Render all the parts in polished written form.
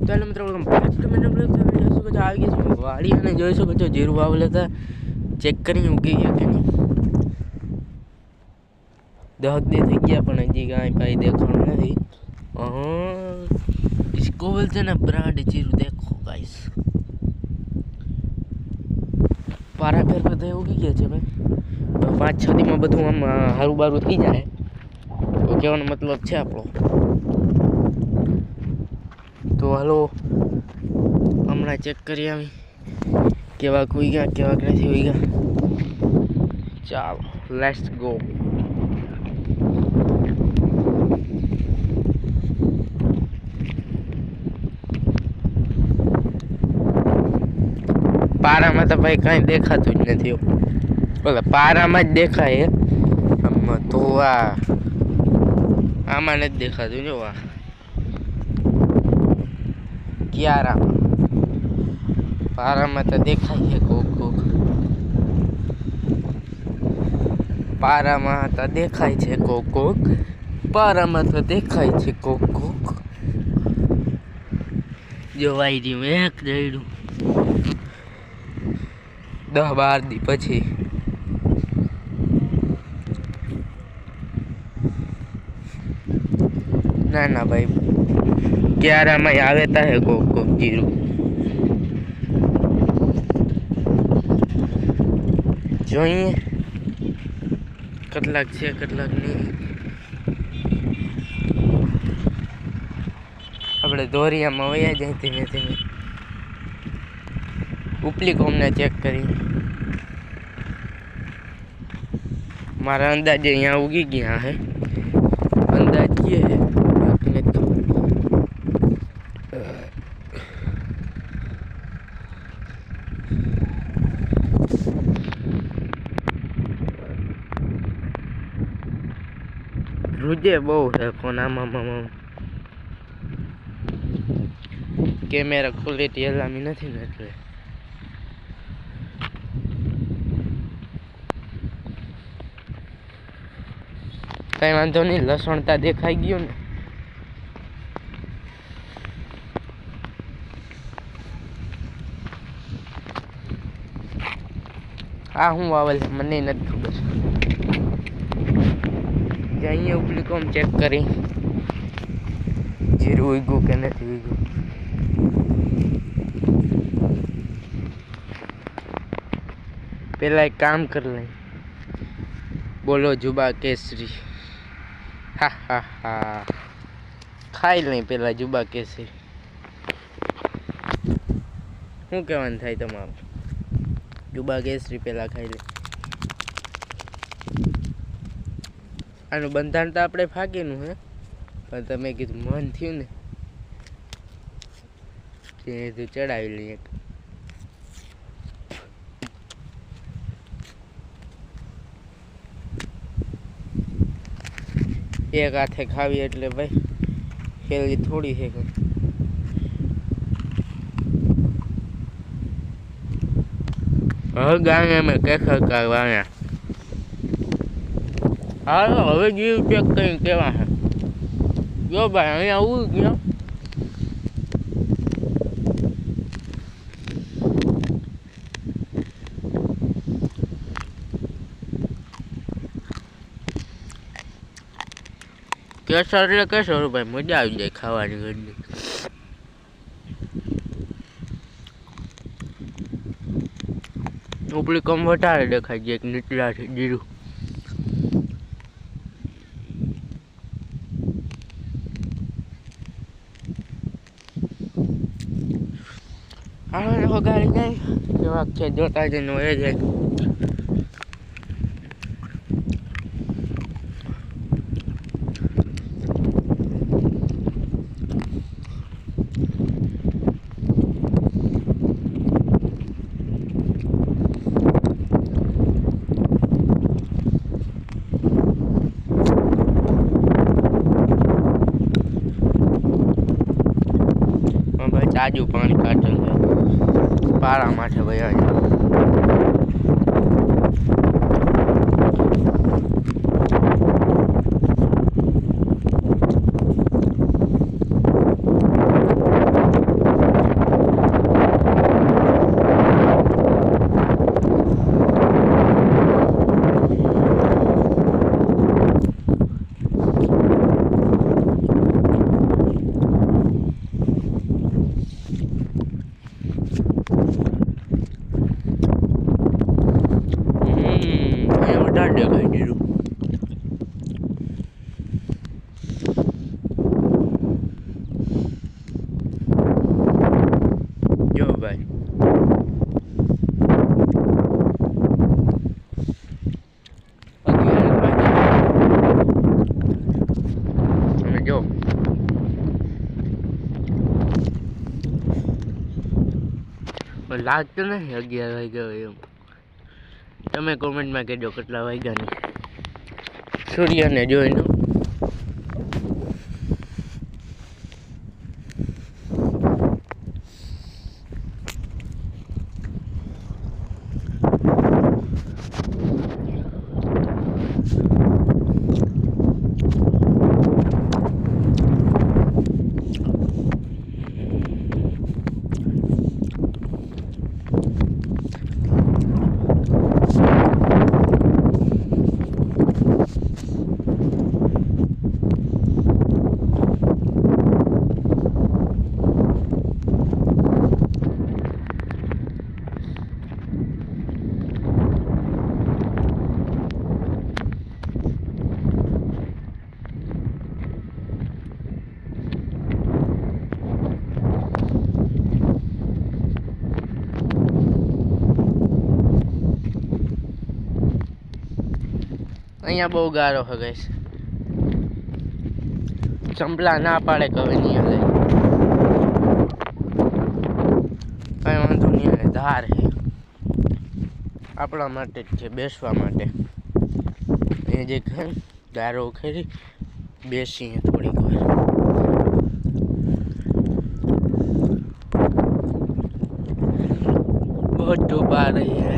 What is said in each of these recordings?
તો એટલે મિત્રો આવી ગયા છે વાડી અને જોઈ શકો છો જીરું વાવેલા હતા ચેક કરીને ઉગી ગયા કે નહીં દહક દે થઈ ગયા પણ હજી કાંઈ ભાઈ દેખાણું નથી इसको बोलते ना ब्रांड जीरू देखो गाइस पारा फेर બધા ઉગી ગયા છે ભાઈ 5-6 દીમાં બધું આમ હારું બારું થઈ જાય તો કહેવાનો મતલબ છે આપણો તો હાલો હમણાં ચેક કરી આવી કેવા કોઈ ગયા કેવા નથી હોઈ ગયા ચાલો લેટ્સ ગો પારામાં તો ભાઈ કાંઈ દેખાતું જ નથી બોલે પારામાં જ દેખાય આમાં તો આમાં નથી દેખાતું જો ક્યારામાં પારામાં તો દેખાય છે કોક પારામાં તો દેખાય છે કોક પારામાં તો દેખાય છે કોક જો વાઈ રહ્યું એક જઈડું 10-12 દી પછી ના ભાઈ ક્યારામાં આવે તા હે કોક જીરું જોઈએ કેટલાક છે કેટલાક નહીં આપણે દોરિયામાં વયા જાય ધીમે ધીમે ઉપલી કોમને ચેક કરી મારા અંદાજે અહીંયા ઉગી ગયા હે અંદાજ કે બાકી નથી રૂજે બહુ છે ફોન આમાં કેમેરા ક્વોલિટી હલામી નથી ને એટલે કઈ વાંધો નહીં લસણતા દેખાઈ ગયું ને આ હું વાવેલ મને નથી ખબર જઈએ ઉપલી કોમ ચેક કરી જીરું ઉગ્યું કે નથી ઉગ્યું પેલા એક કામ કરી લઈ બોલો જુબા કેસરી હા ખાઈ લઈ પેલા જુબા કેસરી શું કહેવાનું થાય તમારું જુબા કેસરી પેલા ખાઈ લઈ આનું બંધારણ તો આપણે ફાગેનું હે પણ તમે કીધું મન થયું ને તે ચડાવી લઈએ એક હાથે ખાવી એટલે ભાઈ હેલ્ધી થોડી છે હવે ગાય અમે કેખર કરવાના હા હવે જીવ ચેક કરીને કેવા છે જો ભાઈ અહીંયા આવું ગયો કેસર એટલે કેસર ભાઈ મજા આવી જાય ખાવાની ઘરની ઉપલી કમ વધારે દેખાય છે એક નીચલાથી જીરું હા ગાડી જાય કેવા છે જોતા જઈને એ જાય તાજું પાણી કાઢેલ છે પારા માટે ભાઈ લાગતું નથી 11 વાગ્યા હોય એમ. તમે કોમેન્ટમાં કહેજો કેટલા વાગ્યાની સૂર્યને જોઈને. અહીંયા બહુ ગારો છે ગાઈસ. ચંપલા ના પાડે કવે નહીં હલે. કઈ વાંધો નહીં હલે. ધાર છે આપણા માટે જ છે, બેસવા માટે. એ જે ગારો ખેરી બેસીએ થોડીક વાર. બહુ ડૂબા રહી है.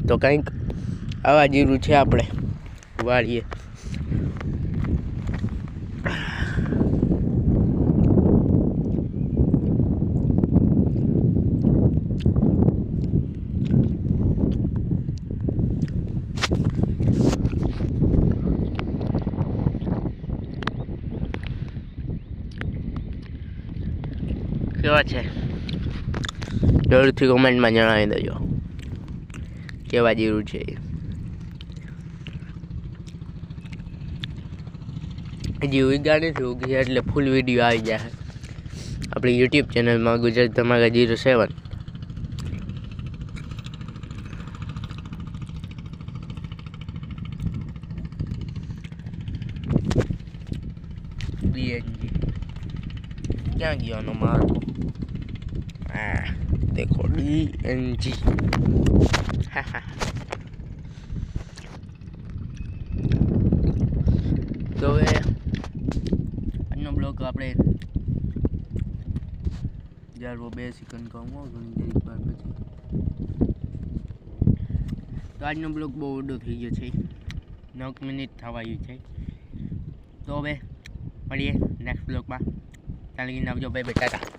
તો કંઈક આવા જીરું છે આપણે વાળીએ. કેવા છે જરૂરથી કોમેન્ટમાં જણાવી દેજો કેવા જીરું છે. હજી ઉગા નથી, ઉગી એટલે ફૂલ વિડીયો આવી જાય આપણી યુટ્યુબ ચેનલમાં ગુજરાત ધમાકા 07. BNG ક્યાં ગયો નો માર્કો? देखो DNG. તો હવે આજનો બ્લોગ આપણે 2 સેકન્ડ કહું ઘણી દેરી બાદ પછી. તો આજનો બ્લોગ બહુ ઓડો થઈ ગયો છે, 9 મિનિટ થવા આવ્યું છે. તો હવે મળીએ નેક્સ્ટ બ્લોગમાં. ત્યાં લગીને આવજો, બાય બાય, ટાટા.